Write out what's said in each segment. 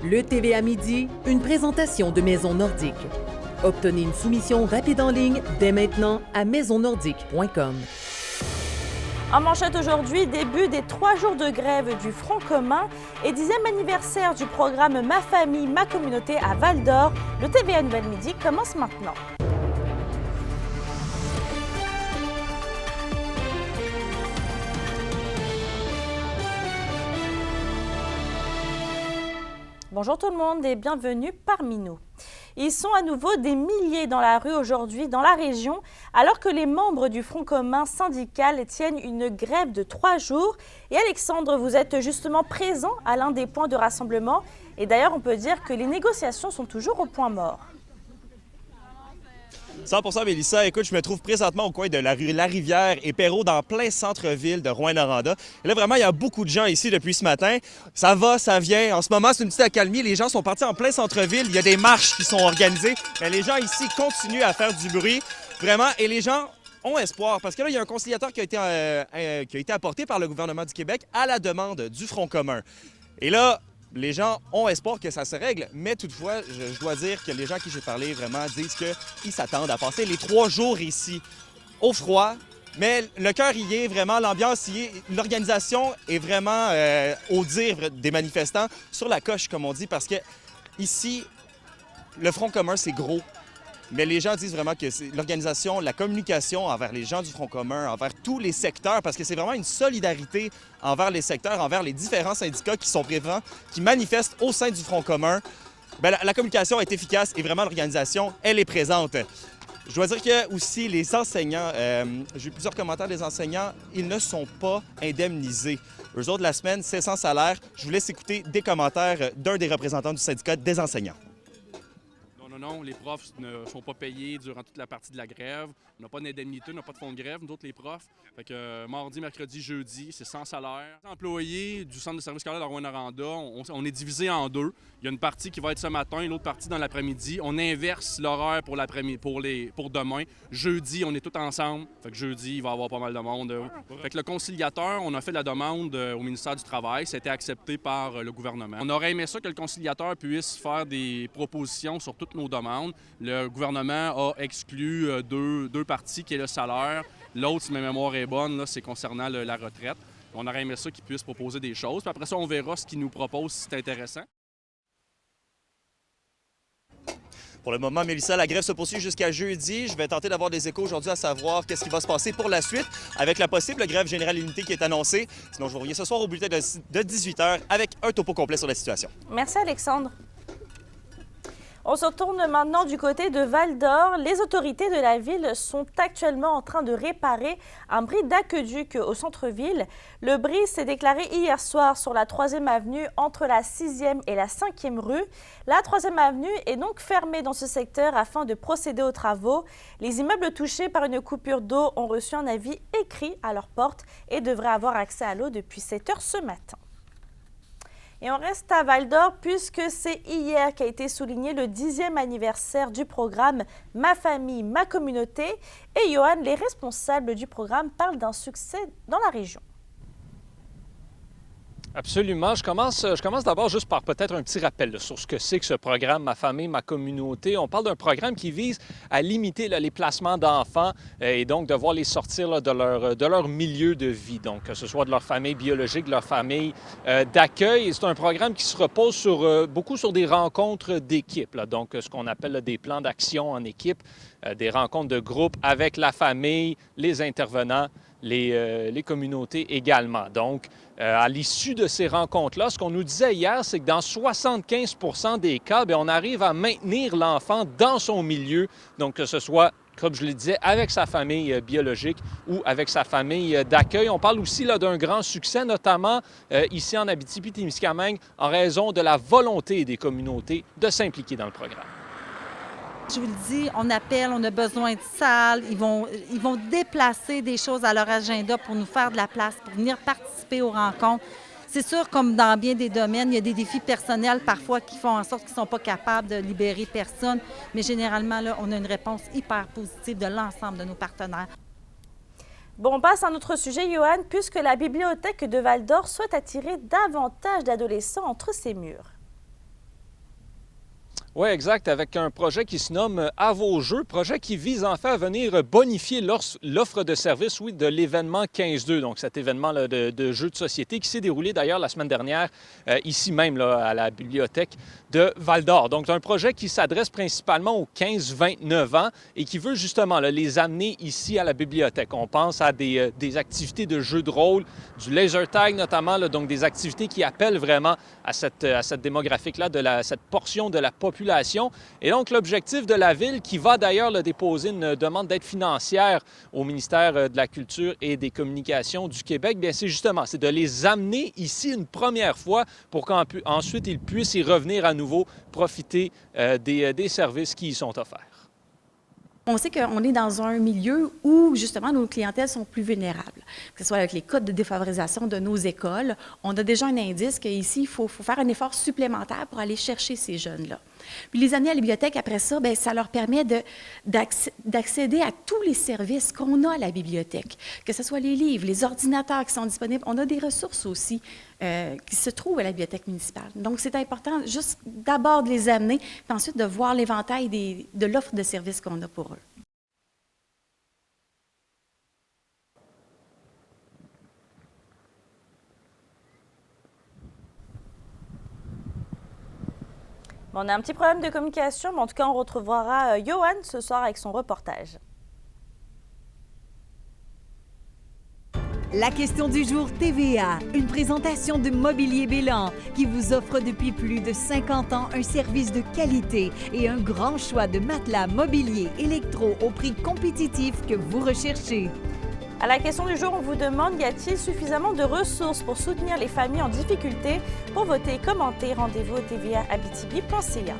Le TVA Midi, une présentation de Maison Nordique. Obtenez une soumission rapide en ligne dès maintenant à maisonnordique.com. En manchette aujourd'hui, début des 3 jours de grève du Front commun et 10e anniversaire du programme Ma famille, ma communauté à Val-d'Or. Le TVA Nouvelle Midi commence maintenant. Bonjour tout le monde et bienvenue parmi nous. Ils sont à nouveau des milliers dans la rue aujourd'hui dans la région, alors que les membres du Front commun syndical tiennent une grève de 3 jours. Et Alexandre, vous êtes justement présent à l'un des points de rassemblement. Et d'ailleurs, on peut dire que les négociations sont toujours au point mort. 100% Mélissa, écoute, je me trouve présentement au coin de la rue Larivière et Perrault dans plein centre-ville de Rouyn-Noranda. Et là, vraiment, il y a beaucoup de gens ici depuis ce matin. Ça va, ça vient. En ce moment, c'est une petite accalmie. Les gens sont partis en plein centre-ville. Il y a des marches qui sont organisées. Mais les gens ici continuent à faire du bruit, vraiment. Et les gens ont espoir parce que là, il y a un conciliateur qui a été apporté par le gouvernement du Québec à la demande du Front commun. Et là, les gens ont espoir que ça se règle, mais toutefois, je dois dire que les gens à qui j'ai parlé vraiment disent qu'ils s'attendent à passer les 3 jours ici au froid. Mais le cœur y est, vraiment, l'ambiance y est. L'organisation est vraiment au dire des manifestants sur la coche, comme on dit, parce que ici, le Front commun, c'est gros. Mais les gens disent vraiment que c'est l'organisation, la communication envers les gens du Front commun, envers tous les secteurs, parce que c'est vraiment une solidarité envers les secteurs, envers les différents syndicats qui sont présents, qui manifestent au sein du Front commun. Bien, la communication est efficace et vraiment l'organisation, elle est présente. Je dois dire que aussi les enseignants, j'ai eu plusieurs commentaires des enseignants, ils ne sont pas indemnisés. Eux autres, la semaine, c'est sans salaire. Je vous laisse écouter des commentaires d'un des représentants du syndicat des enseignants. Non, les profs ne sont pas payés durant toute la partie de la grève. On n'a pas d'indemnité, on n'a pas de fonds de grève, nous autres, les profs. Fait que mardi, mercredi, jeudi, c'est sans salaire. Les employés du centre de service scolaire de Rouyn-Noranda, on est divisé en deux. Il y a une partie qui va être ce matin et l'autre partie dans l'après-midi. On inverse l'horaire pour demain. Jeudi, on est tous ensemble. Fait que jeudi, il va y avoir pas mal de monde. Fait que le conciliateur, on a fait la demande au ministère du Travail. Ça a été accepté par le gouvernement. On aurait aimé ça que le conciliateur puisse faire des propositions sur toutes nos demandes. Le gouvernement a exclu deux parties, qui est le salaire. L'autre, si ma mémoire est bonne, là, c'est concernant la retraite. On aurait aimé ça qu'il puisse proposer des choses. Puis après ça, on verra ce qu'il nous propose, si c'est intéressant. Pour le moment, Mélissa, la grève se poursuit jusqu'à jeudi. Je vais tenter d'avoir des échos aujourd'hui à savoir qu'est-ce qui va se passer pour la suite avec la possible grève générale illimitée qui est annoncée. Sinon, je vous reviens ce soir au bulletin de 18h avec un topo complet sur la situation. Merci Alexandre. On se retourne maintenant du côté de Val-d'Or. Les autorités de la ville sont actuellement en train de réparer un bris d'aqueduc au centre-ville. Le bris s'est déclaré hier soir sur la 3e avenue entre la 6e et la 5e rue. La 3e avenue est donc fermée dans ce secteur afin de procéder aux travaux. Les immeubles touchés par une coupure d'eau ont reçu un avis écrit à leur porte et devraient avoir accès à l'eau depuis 7 heures ce matin. Et on reste à Val-d'Or puisque c'est hier qu'a été souligné le 10e anniversaire du programme Ma famille, ma communauté. Et Johan, les responsables du programme parlent d'un succès dans la région. Absolument. Je commence d'abord juste par peut-être un petit rappel là, sur ce que c'est que ce programme Ma famille, ma communauté. On parle d'un programme qui vise à limiter là, les placements d'enfants et donc de voir les sortir là, de leur milieu de vie, donc que ce soit de leur famille biologique, de leur famille d'accueil. Et c'est un programme qui se repose beaucoup sur des rencontres d'équipe, là, donc ce qu'on appelle là, des plans d'action en équipe, des rencontres de groupe avec la famille, les intervenants, les communautés également. Donc, à l'issue de ces rencontres-là, ce qu'on nous disait hier, c'est que dans 75 % des cas, bien, on arrive à maintenir l'enfant dans son milieu, donc que ce soit, comme je le disais, avec sa famille biologique ou avec sa famille d'accueil. On parle aussi là, d'un grand succès, notamment ici en Abitibi-Témiscamingue, en raison de la volonté des communautés de s'impliquer dans le programme. Je vous le dis, on appelle, on a besoin de salles, ils vont déplacer des choses à leur agenda pour nous faire de la place, pour venir participer aux rencontres. C'est sûr, comme dans bien des domaines, il y a des défis personnels parfois qui font en sorte qu'ils ne sont pas capables de libérer personne, mais généralement, là, on a une réponse hyper positive de l'ensemble de nos partenaires. Bon, on passe à un autre sujet, Johan, puisque la bibliothèque de Val-d'Or souhaite attirer davantage d'adolescents entre ses murs. Oui, exact, avec un projet qui se nomme À vos jeux, projet qui vise en fait à venir bonifier l'offre de service, oui, de l'événement 15-2, donc cet événement là, de jeux de société qui s'est déroulé d'ailleurs la semaine dernière ici même là, à la bibliothèque de Val-d'Or. Donc un projet qui s'adresse principalement aux 15-29 ans et qui veut justement là, les amener ici à la bibliothèque. On pense à des activités de jeux de rôle, du laser tag notamment, là, donc des activités qui appellent vraiment à cette démographique-là, cette portion de la population. Et donc, l'objectif de la Ville, qui va d'ailleurs déposer une demande d'aide financière au ministère de la Culture et des Communications du Québec, bien c'est justement, c'est de les amener ici une première fois pour qu'ensuite ils puissent y revenir à nouveau, profiter des services qui y sont offerts. On sait qu'on est dans un milieu où, justement, nos clientèles sont plus vulnérables, que ce soit avec les codes de défavorisation de nos écoles. On a déjà un indice qu'ici, il faut faire un effort supplémentaire pour aller chercher ces jeunes-là. Puis les amener à la bibliothèque, après ça, bien, ça leur permet d'accéder à tous les services qu'on a à la bibliothèque, que ce soit les livres, les ordinateurs qui sont disponibles. On a des ressources aussi qui se trouvent à la bibliothèque municipale. Donc, c'est important juste d'abord de les amener, puis ensuite de voir l'éventail de l'offre de services qu'on a pour eux. Bon, on a un petit problème de communication, mais en tout cas, on retrouvera Johan ce soir avec son reportage. La question du jour TVA, une présentation de Mobilier Bélan qui vous offre depuis plus de 50 ans un service de qualité et un grand choix de matelas, mobilier, électro au prix compétitif que vous recherchez. À la question du jour, on vous demande, y a-t-il suffisamment de ressources pour soutenir les familles en difficulté? Pour voter et commenter, rendez-vous au tva-abitibi.ca.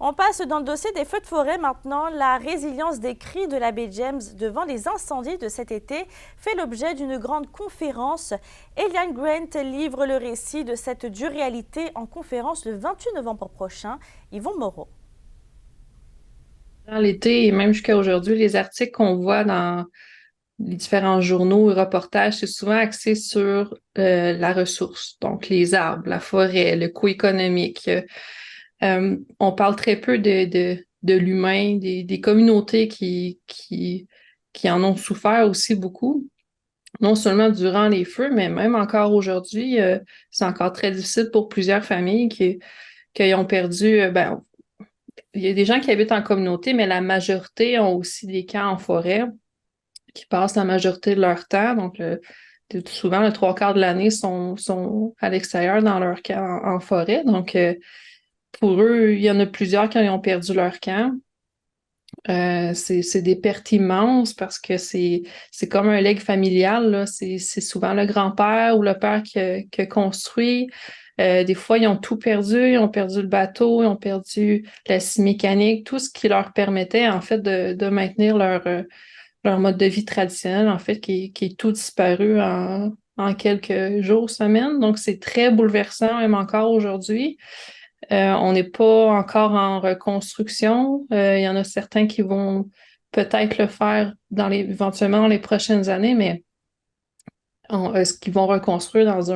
On passe dans le dossier des feux de forêt maintenant. La résilience des cris de la baie James devant les incendies de cet été fait l'objet d'une grande conférence. Eliane Grant livre le récit de cette dure réalité en conférence le 28 novembre prochain. Yvon Moreau. Dans l'été et même jusqu'à aujourd'hui, les articles qu'on voit dans les différents journaux et reportages, c'est souvent axé sur la ressource, donc les arbres, la forêt, le coût économique. On parle très peu de l'humain, des communautés qui en ont souffert aussi beaucoup, non seulement durant les feux, mais même encore aujourd'hui, c'est encore très difficile pour plusieurs familles qui ont perdu... il y a des gens qui habitent en communauté, mais la majorité ont aussi des camps en forêt qui passent la majorité de leur temps. Donc, souvent, le 3/4 de l'année sont à l'extérieur dans leur camp en forêt. Donc, pour eux, il y en a plusieurs qui ont perdu leur camp. C'est des pertes immenses parce que c'est comme un legs familial, là. C'est souvent le grand-père ou le père qui a construit. Des fois, ils ont tout perdu. Ils ont perdu le bateau, ils ont perdu la scie mécanique, tout ce qui leur permettait, en fait, de maintenir leur mode de vie traditionnel, en fait, qui est tout disparu en quelques jours, semaines. Donc, c'est très bouleversant, même encore aujourd'hui. On n'est pas encore en reconstruction. Il y en a certains qui vont peut-être le faire éventuellement dans les prochaines années, mais est-ce qu'ils vont reconstruire dans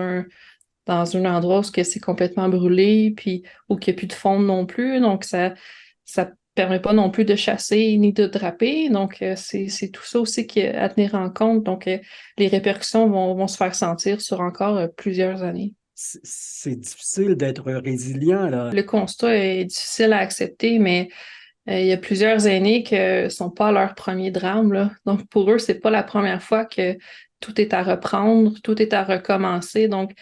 un endroit où c'est complètement brûlé, puis où il n'y a plus de fonte non plus. Donc, ça permet pas non plus de chasser ni de draper. Donc, c'est tout ça aussi à tenir en compte. Donc, les répercussions vont se faire sentir sur encore plusieurs années. C'est difficile d'être résilient, là. Le constat est difficile à accepter, mais il y a plusieurs aînés qui ne sont pas à leur premier drame, là. Donc, pour eux, c'est pas la première fois que tout est à reprendre, tout est à recommencer. Donc,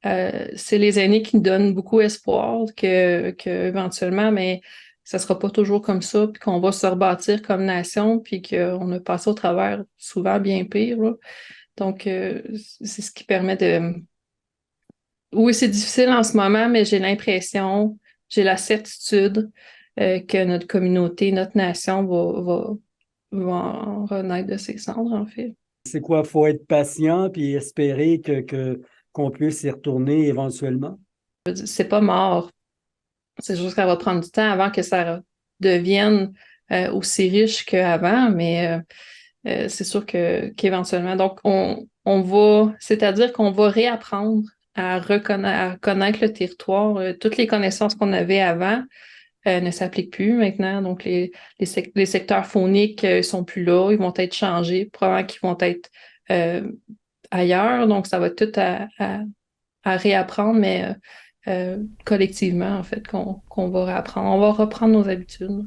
c'est les aînés qui nous donnent beaucoup espoir que éventuellement, mais ça sera pas toujours comme ça, puis qu'on va se rebâtir comme nation, puis qu'on a passé au travers souvent bien pire, là. Donc, c'est ce qui permet de... Oui, c'est difficile en ce moment, mais j'ai l'impression, j'ai la certitude que notre communauté, notre nation va en renaître de ses cendres, en fait. C'est quoi? Il faut être patient puis espérer qu'on puisse y retourner éventuellement? C'est pas mort. C'est juste qu'elle va prendre du temps avant que ça devienne aussi riche qu'avant, mais c'est sûr qu'éventuellement, donc c'est-à-dire qu'on va réapprendre à connaître le territoire. Toutes les connaissances qu'on avait avant ne s'appliquent plus maintenant. Donc, les secteurs fauniques sont plus là, ils vont être changés, probablement qu'ils vont être ailleurs. Donc, ça va tout à réapprendre, mais collectivement, en fait, qu'on va réapprendre. On va reprendre nos habitudes.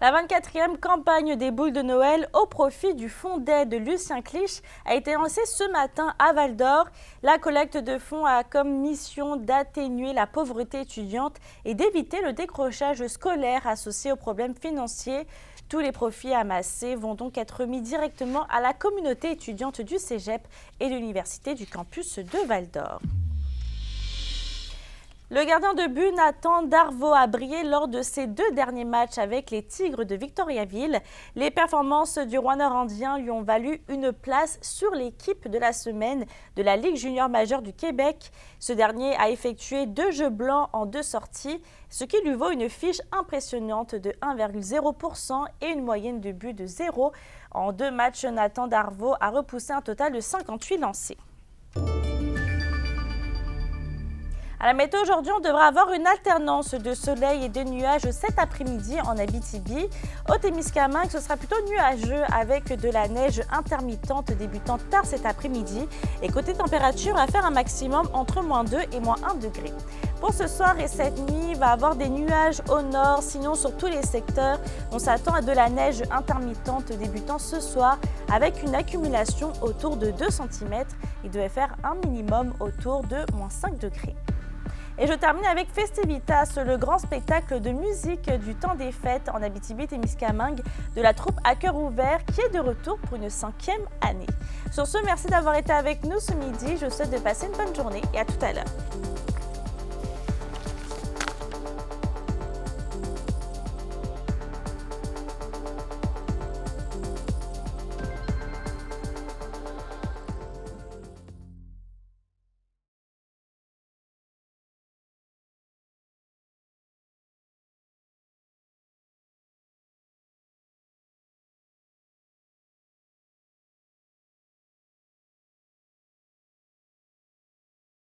La 24e campagne des boules de Noël au profit du fonds d'aide Lucien Clich a été lancée ce matin à Val-d'Or. La collecte de fonds a comme mission d'atténuer la pauvreté étudiante et d'éviter le décrochage scolaire associé aux problèmes financiers. Tous les profits amassés vont donc être mis directement à la communauté étudiante du Cégep et de l'université du campus de Val-d'Or. Le gardien de but Nathan Darvaux a brillé lors de ses 2 derniers matchs avec les Tigres de Victoriaville. Les performances du Rouyn-Norandien lui ont valu une place sur l'équipe de la semaine de la Ligue junior majeure du Québec. Ce dernier a effectué 2 jeux blancs en 2 sorties, ce qui lui vaut une fiche impressionnante de 1,0% et une moyenne de but de 0. En 2 matchs, Nathan Darvaux a repoussé un total de 58 lancés. À la météo aujourd'hui, on devra avoir une alternance de soleil et de nuages cet après-midi en Abitibi. Au Témiscamingue, ce sera plutôt nuageux avec de la neige intermittente débutant tard cet après-midi. Et côté température, on va faire un maximum entre -2 et -1 degré. Pour ce soir et cette nuit, il va y avoir des nuages au nord, sinon sur tous les secteurs. On s'attend à de la neige intermittente débutant ce soir avec une accumulation autour de 2 cm. Il devait faire un minimum autour de -5 degrés. Et je termine avec Festivitas, le grand spectacle de musique du temps des fêtes en Abitibi-Témiscamingue de la troupe À Cœur Ouvert qui est de retour pour une 5e année. Sur ce, merci d'avoir été avec nous ce midi. Je vous souhaite de passer une bonne journée et à tout à l'heure.